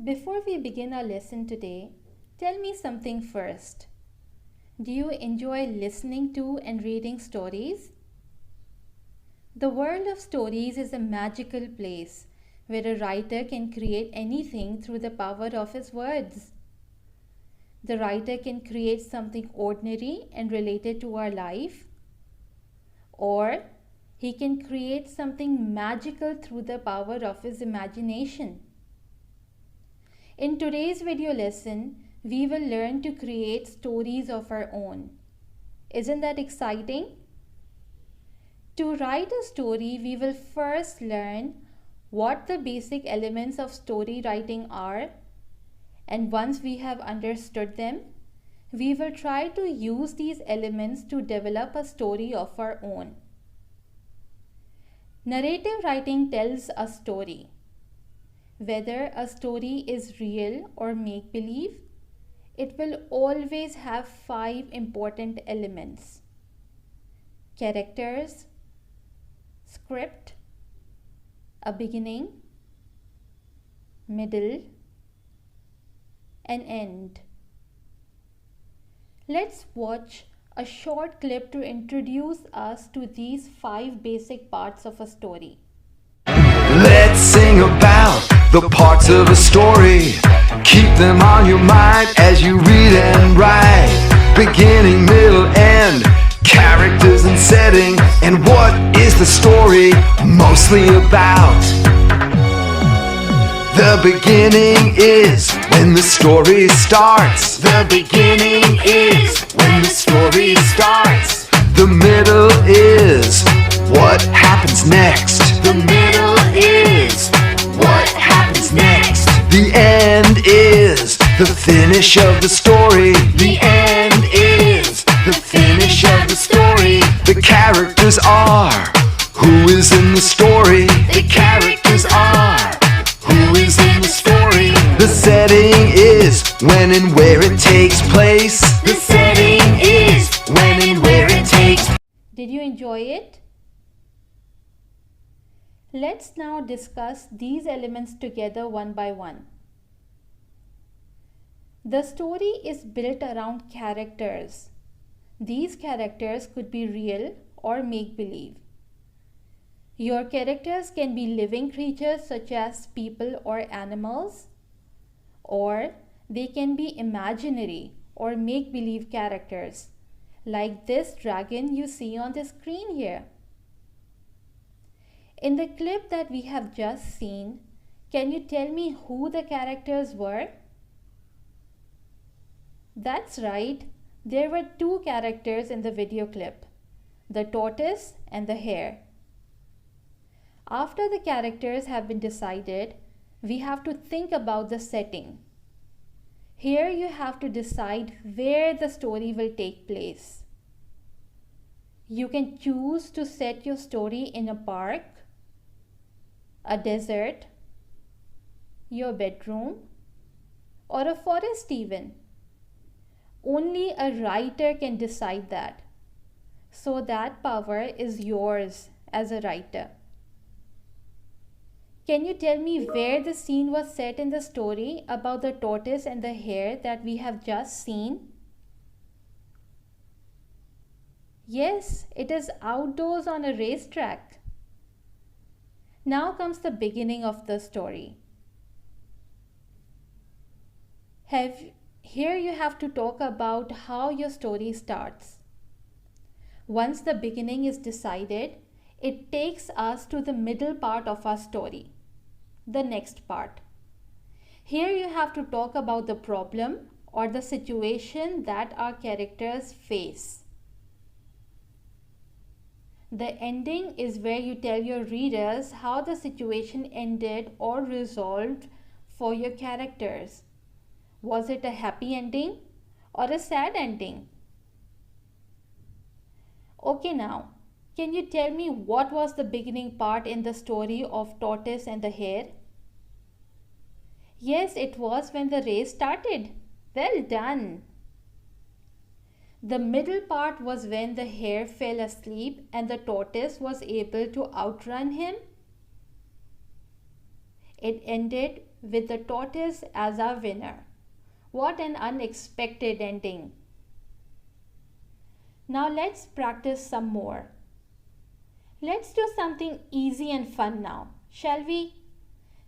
Before we begin our lesson today, tell me something first. Do you enjoy listening to and reading stories? The world of stories is a magical place where a writer can create anything through the power of his words. The writer can create something ordinary and related to our life, or he can create something magical through the power of his imagination. In today's video lesson, we will learn to create stories of our own. Isn't that exciting? To write a story, we will first learn what the basic elements of story writing are, and once we have understood them, we will try to use these elements to develop a story of our own. Narrative writing tells a story. Whether a story is real or make-believe, it will always have 5 important elements: characters, script, a beginning, middle, and end. Let's watch a short clip to introduce us to these 5 basic parts of a story. Let's sing about the parts of a story. Keep them on your mind as you read and write. Beginning, middle, end, characters and setting. And what is the story mostly about? The beginning is when the story starts. The beginning is when the story starts. The middle is what happens next. The middle is what happens next. The end is the finish of the story. The end is the finish of the story. The characters are who is in the story. The characters are who is in the story. The setting is when and where it takes place. The setting is when and where it takes place. Did you enjoy it? Let's now discuss these elements together one by one. The story is built around characters. These characters could be real or make-believe. Your characters can be living creatures such as people or animals, or they can be imaginary or make-believe characters, like this dragon you see on the screen here. In the clip that we have just seen, can you tell me who the characters were? That's right, there were 2 characters in the video clip, the tortoise and the hare. After the characters have been decided, we have to think about the setting. Here you have to decide where the story will take place. You can choose to set your story in a park, a desert, your bedroom, or a forest even. Only a writer can decide that. So that power is yours as a writer. Can you tell me where the scene was set in the story about the tortoise and the hare that we have just seen? Yes, it is outdoors on a racetrack. Now comes the beginning of the story. Here you have to talk about how your story starts. Once the beginning is decided, it takes us to the middle part of our story, the next part. Here you have to talk about the problem or the situation that our characters face. The ending is where you tell your readers how the situation ended or resolved for your characters. Was it a happy ending or a sad ending? Okay, now, can you tell me what was the beginning part in the story of Tortoise and the Hare? Yes, it was when the race started. Well done. The middle part was when the hare fell asleep and the tortoise was able to outrun him. It ended with the tortoise as our winner. What an unexpected ending. Now let's practice some more. Let's do something easy and fun now, shall we?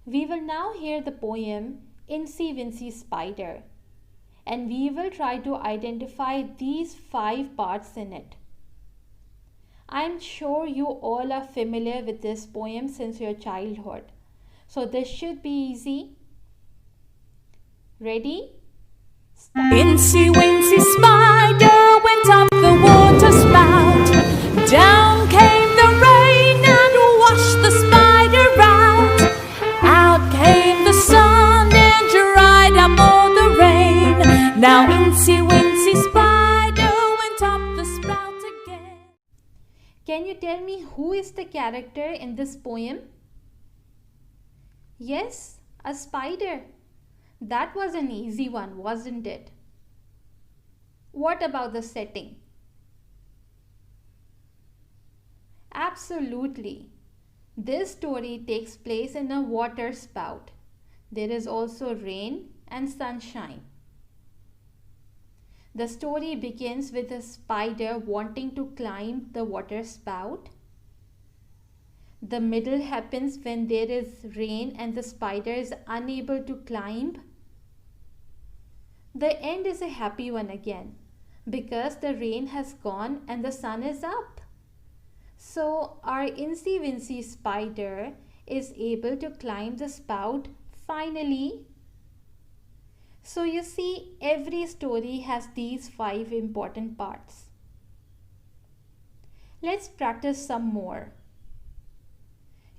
We will now hear the poem Incy, Wincy, Spider, and we will try to identify these 5 parts in it. I am sure you all are familiar with this poem since your childhood, so this should be easy. Ready? Start. Incy Wincy Spider went up the water spout. Down came the rain and washed the spider out. Out came the sun and dried up all the rain. Now Incy Wincy Spider went up the spout again. Can you tell me who is the character in this poem? Yes, a spider. That was an easy one, wasn't it? What about the setting? Absolutely. This story takes place in a water spout. There is also rain and sunshine. The story begins with a spider wanting to climb the water spout. The middle happens when there is rain and the spider is unable to climb. The end is a happy one again because the rain has gone and the sun is up. So our Incy Wincy spider is able to climb the spout finally. So you see, every story has these 5 important parts. Let's practice some more.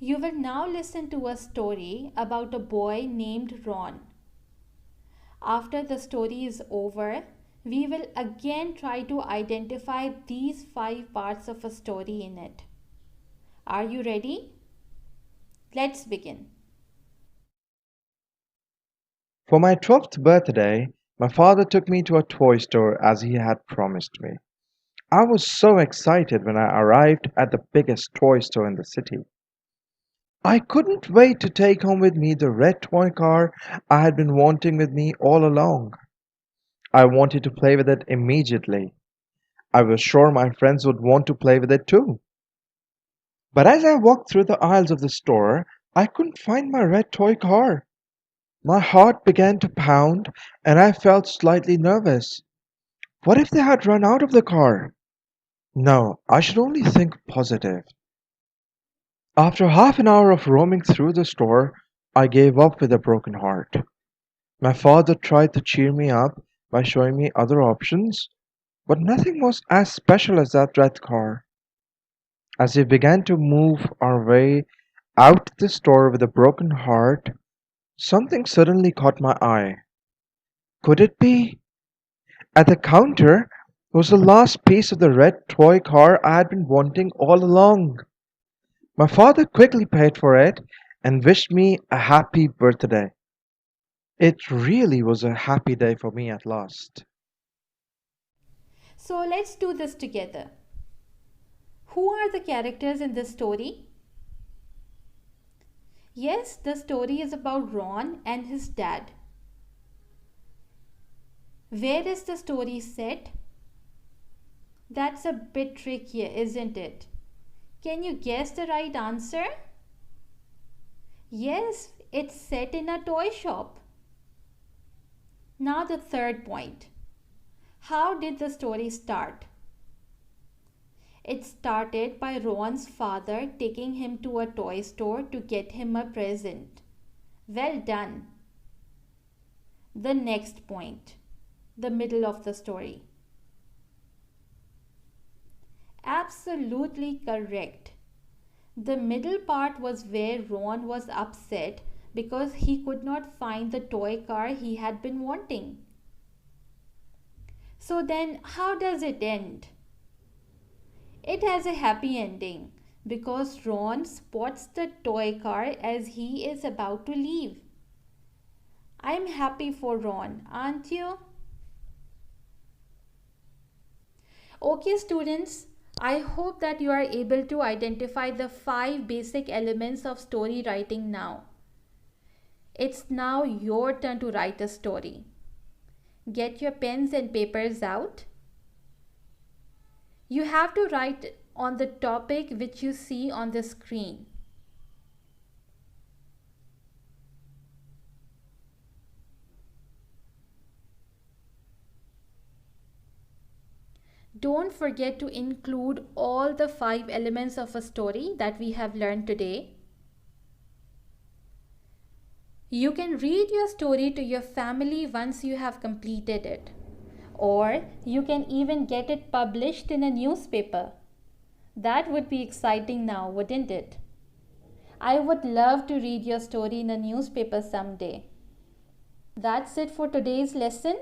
You will now listen to a story about a boy named Bron. After the story is over, we will again try to identify these 5 parts of a story in it. Are you ready? Let's begin. For my 12th birthday, my father took me to a toy store as he had promised me. I was so excited when I arrived at the biggest toy store in the city. I couldn't wait to take home with me the red toy car I had been wanting with me all along. I wanted to play with it immediately. I was sure my friends would want to play with it too. But as I walked through the aisles of the store, I couldn't find my red toy car. My heart began to pound and I felt slightly nervous. What if they had run out of the car? No, I should only think positive. After half an hour of roaming through the store, I gave up with a broken heart. My father tried to cheer me up by showing me other options, but nothing was as special as that red car. As we began to move our way out the store with a broken heart, something suddenly caught my eye. Could it be? At the counter was the last piece of the red toy car I had been wanting all along. My father quickly paid for it and wished me a happy birthday. It really was a happy day for me at last. So let's do this together. Who are the characters in this story? Yes, the story is about Ron and his dad. Where is the story set? That's a bit trickier, isn't it? Can you guess the right answer? Yes, it's set in a toy shop. Now the third point. How did the story start? It started by Ron's father taking him to a toy store to get him a present. Well done. The next point. The middle of the story. Absolutely correct. The middle part was where Ron was upset because he could not find the toy car he had been wanting. So then, how does it end? It has a happy ending because Ron spots the toy car as he is about to leave. I'm happy for Ron, aren't you? Okay, students. I hope that you are able to identify the 5 basic elements of story writing now. It's now your turn to write a story. Get your pens and papers out. You have to write on the topic which you see on the screen. Don't forget to include all the 5 elements of a story that we have learned today. You can read your story to your family once you have completed it. Or you can even get it published in a newspaper. That would be exciting now, wouldn't it? I would love to read your story in a newspaper someday. That's it for today's lesson.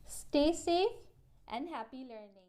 Stay safe and happy learning.